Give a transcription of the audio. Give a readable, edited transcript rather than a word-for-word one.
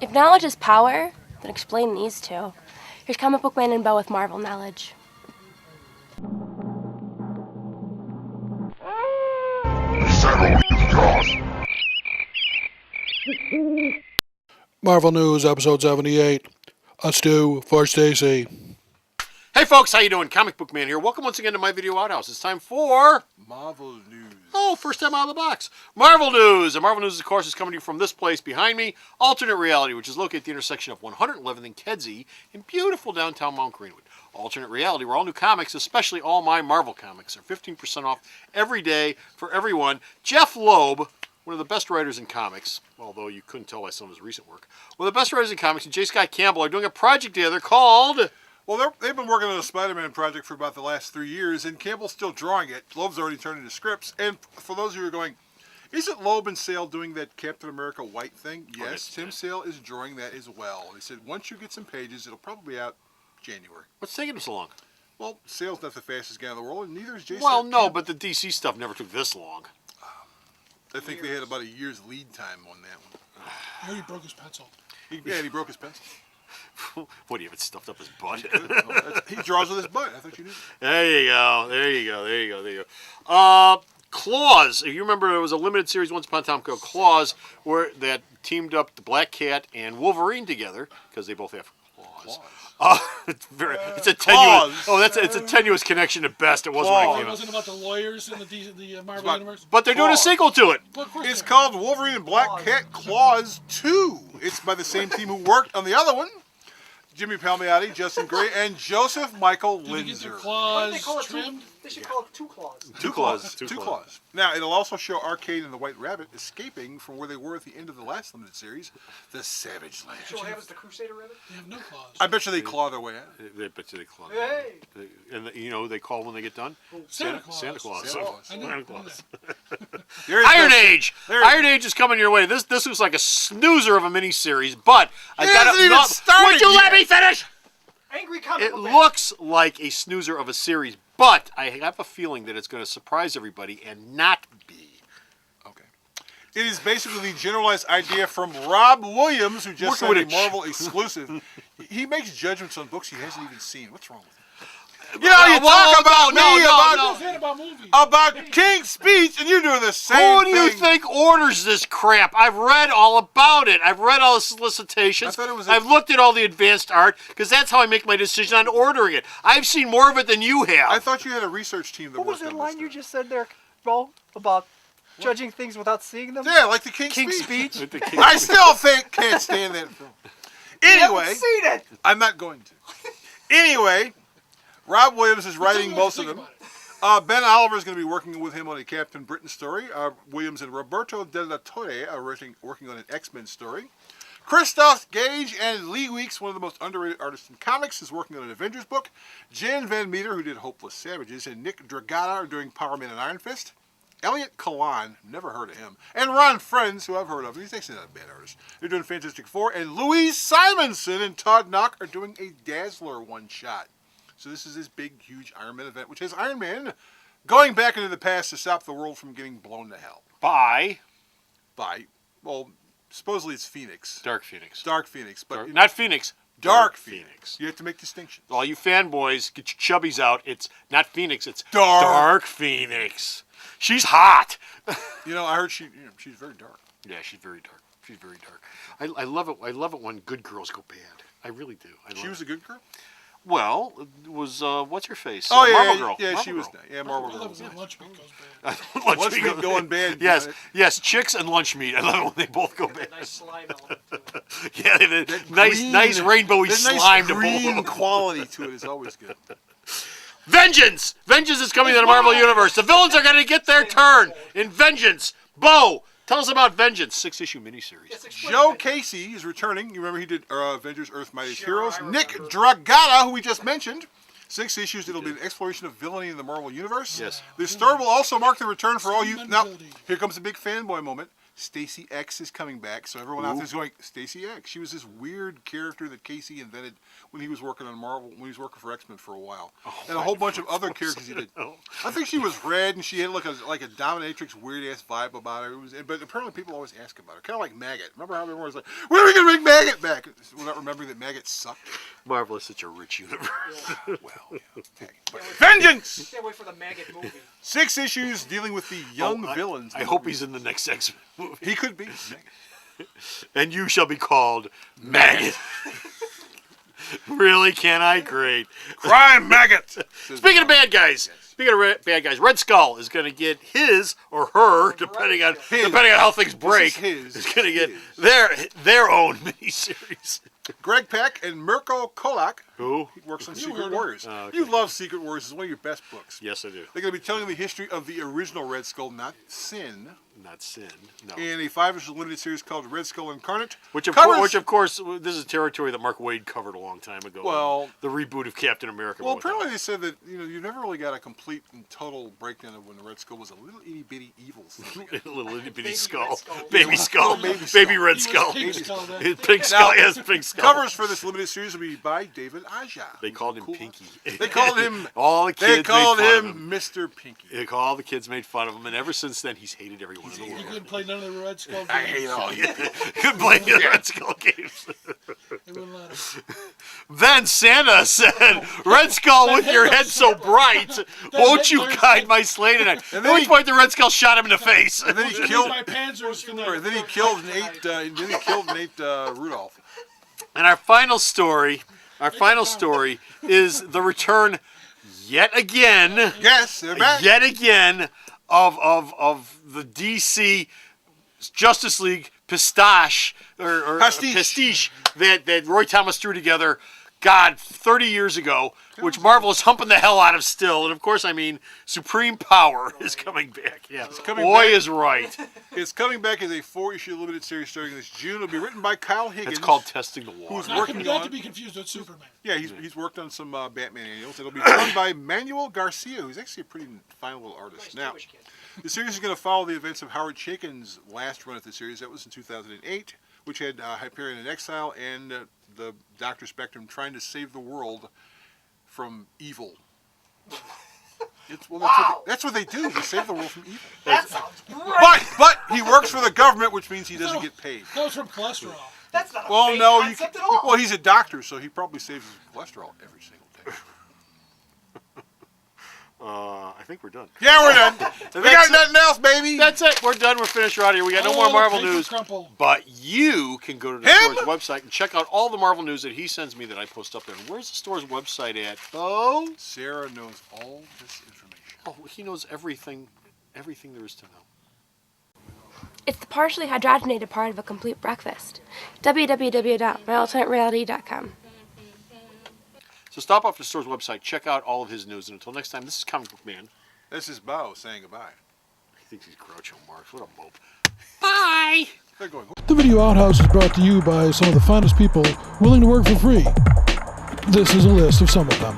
If knowledge is power, then explain these two. Here's Comic Book Man and Bo with Marvel knowledge. Marvel News, episode 78. Let's do for Stacy. Hey folks, how you doing? Comic Book Man here. Welcome once again to my video outhouse. It's time for Marvel News. Oh, first time out of the box. Marvel News. And Marvel News, of course, is coming to you from this place behind me, Alternate Reality, which is located at the intersection of 111th and Kedzie in beautiful downtown Mount Greenwood. Alternate Reality, where all new comics, especially all my Marvel comics, are 15% off every day for everyone. Jeff Loeb, one of the best writers in comics, although you couldn't tell by some of his recent work, one of the best writers in comics, and J. Scott Campbell are doing a project together called... Well, they've been working on a Spider-Man project for about the last 3 years, and Campbell's still drawing it. Loeb's already turned into scripts. And for those of you who are going, isn't Loeb and Sale doing that Captain America White thing? Yes, Tim Sale is drawing that as well. He said once you get some pages, it'll probably be out January. What's taking him so long? Well, Sale's not the fastest guy in the world, and neither is Jason. Well, no, but the DC stuff never took this long. I think they had about a year's lead time on that one. He already broke his pencil. He broke his pencil. What do you have it stuffed up his butt? He draws with his butt. I thought you knew. There you go. Claws. You remember there was a limited series once upon a time called Claws, where that teamed up the Black Cat and Wolverine together because they both have claws. It's a tenuous. It's a tenuous connection at best. It wasn't when it came It out. wasn't about the lawyers in the Marvel Universe? But they're doing a sequel to it. Well, of course It's they are. called Wolverine and Black Cat Claws 2. It's by the same team who worked on the other one. Jimmy Palmiotti, Justin Gray, and Joseph Michael Did they get their Linzer. claws call it trimmed? They should call it Two Claws. Two claws. Two claws. Now, it'll also show Arcade and the White Rabbit escaping from where they were at the end of the last limited series, the Savage Land. So what happens to Crusader Rabbit? They have no claws. I bet you they claw their way out. They bet you they claw. Hey! And you know who they call when they get done? Santa Claus. Santa Claus. Santa Claus. I know. Santa Claus. There's Iron the- Age. Iron Age is coming your way. This looks like a snoozer of a miniseries, but I hasn't even started Would you let yet. me finish? Angry comic It book man. looks like a snoozer of a series, but I have a feeling that it's going to surprise everybody and not be. Okay. It is basically the generalized idea from Rob Williams, who just Working signed with a a Marvel exclusive. He makes judgments on books he hasn't even seen. What's wrong with him? You know, you talk about me What's that about movies? about King's Speech, and you're doing the same Who thing. do you think orders this crap? I've read all about it. I've read all the solicitations. I thought it was I've looked at all the advanced art, because that's how I make my decision on ordering it. I've seen more of it than you have. I thought you had a research team that What was worked that on this line you stuff. just said there, Bo, about judging things without seeing them? Yeah, like the King's King's Speech. Speech. With the I still can't stand that film. You Anyway, haven't seen it! I'm not going to. Anyway, Rob Williams is writing Tell me what most you of think them. about it. Ben Oliver is going to be working with him on a Captain Britain story. Williams and Roberto De La Torre are working on an X-Men story. Christoph Gage and Lee Weeks, one of the most underrated artists in comics, is working on an Avengers book. Jan Van Meter, who did Hopeless Savages, and Nick Dragata are doing Power Man and Iron Fist. Elliot Kalan, never heard of him, and Ron Friends, who I've heard of. He's actually not a bad artist. They're doing Fantastic Four, and Louise Simonson and Todd Knock are doing a Dazzler one-shot. So this is this big, huge Iron Man event, which has Iron Man going back into the past to stop the world from getting blown to hell By by, well, supposedly it's Phoenix. Dark Phoenix. Dark Phoenix, but Not Phoenix. Dark Phoenix. You have to make distinctions. All you fanboys, get your chubbies out. It's not Phoenix. It's Dark. Phoenix. She's hot. You know, I heard she's very dark. Yeah, she's very dark. She's very dark. I love it. I love it when good girls go bad. I really do. She was a good girl? Well, it was what's her face? Oh, yeah, Marvel yeah, Girl. yeah, Marvel she was Girl. nice. Yeah, Marvel I Girl love was when nice. lunch meat goes bad. Lunch Lunch meat going bad. Yes, yes, chicks and lunch meat. I love it when they both go bad. Nice slime element to it. Yeah, nice, green- nice rainbowy That slime nice to green both. quality to it is always good. Vengeance! Vengeance is coming to the Marvel Universe. The villains are going to get their turn in Vengeance. Bo, tell us about Vengeance, 6-issue miniseries. Yes, explain Joe it. Casey is returning. You remember he did Avengers Earth Mightiest Sure, Heroes. I Nick remember. Dragata, who we just mentioned. 6 issues. It'll be an exploration of villainy in the Marvel Universe. Yes. This story will also mark the return for all you. Now, Mentality. here comes a big fanboy moment. Stacy X is coming back, so everyone out there's going, Stacy X. She was this weird character that Casey invented when he was working on Marvel, when he was working for X-Men for a while, and a whole bunch of other characters he did. I think she was red, and she had like a dominatrix weird ass vibe about her. But apparently people always ask about her, kind of like Maggot. Remember how everyone was like, "When are we gonna bring Maggot back?" Without remembering that Maggot sucked. Marvel is such a rich universe. Well, yeah, okay. But vengeance. Can't wait for the Maggot movie. 6 issues dealing with the young villains. I hope he's in the next X-Men movie. He could be. And you shall be called Maggot. Really? Can I? Great. Crime Maggot. Speaking of bad guys, bad guys, Red Skull is going to get his or her, depending on how things break, This is is going to get their own miniseries. Greg Peck and Mirko Kolak, Who? he works on Secret Warriors. Oh, okay. You love Secret Warriors. It's one of your best books. Yes, I do. They're going to be telling the history of the original Red Skull, not Sin, Not Sin. No. in a 5-issue limited series called Red Skull Incarnate. Which of course, this is territory that Mark Waid covered a long time ago. Well- the reboot of Captain America. Well, apparently they said that you never really got a complete and total breakdown of when the Red Skull was a little itty bitty evil thing. a little itty bitty Baby skull. Red Skull. Baby skull. Baby skull. Baby Red He was Skull. Pink Skull then. Pink Skull, yes, Pink Skull. Covers for this limited series will be by David Aja. They called him Cool. Pinky. They called him. All the kids They called made fun of him Mr. Pinky. All the kids made fun of him, and ever since then, he's hated everyone in the He world. couldn't play none of the Red Skull games. I hate all you. Couldn't play the Red Skull games. They wouldn't let him. Then Santa said, Red Skull, with your head so bright, won't you guide my sleigh tonight? At then which he- point the Red Skull shot him in the face. And then he Killed killed. my Panzers tonight. Then he killed Nate Rudolph. And our final story is the return yet again Yes, they're back. yet again of the DC Justice League pastiche or Pastiche. that Roy Thomas threw together, God, 30 years ago, which Marvel is humping the hell out of still. And of course, I mean, Supreme Power is coming back. Yeah, coming Boy back. is right. It's coming back as a 4-issue limited series starting this June. It'll be written by Kyle Higgins. It's called Testing the Who's Water. working Not on? to be confused with Superman. Yeah, he's worked on some Batman annuals. It'll be drawn by Manuel Garcia, who's actually a pretty fine little artist. Now, the series is going to follow the events of Howard Chaykin's last run at the series. That was in 2008, which had Hyperion in Exile and the Dr. Spectrum trying to save the world from evil. That's what they do. They save the world from evil. That sounds great. But he works for the government, which means he doesn't get paid. Comes from cholesterol. That's not a Well, fake no, concept at all. well, he's a doctor, so he probably saves his cholesterol every single day. I think we're done. Yeah, we're done. We got nothing else, baby. That's it. We're done. We're finished. We're out of here. We got no more the Marvel paper news. crumple. But you can go to the Him? store's website and check out all the Marvel news that he sends me that I post up there. And where's the store's website at? Oh, Sarah knows all this information. he knows everything there is to know. It's the partially hydrogenated part of a complete breakfast. www.myalternatereality.com. So stop off the store's website, check out all of his news, and until next time, this is Comic Book Man. This is Bo saying goodbye. He thinks he's Groucho Marx. What a mope. Bye! They're going. The Video Outhouse is brought to you by some of the finest people willing to work for free. This is a list of some of them.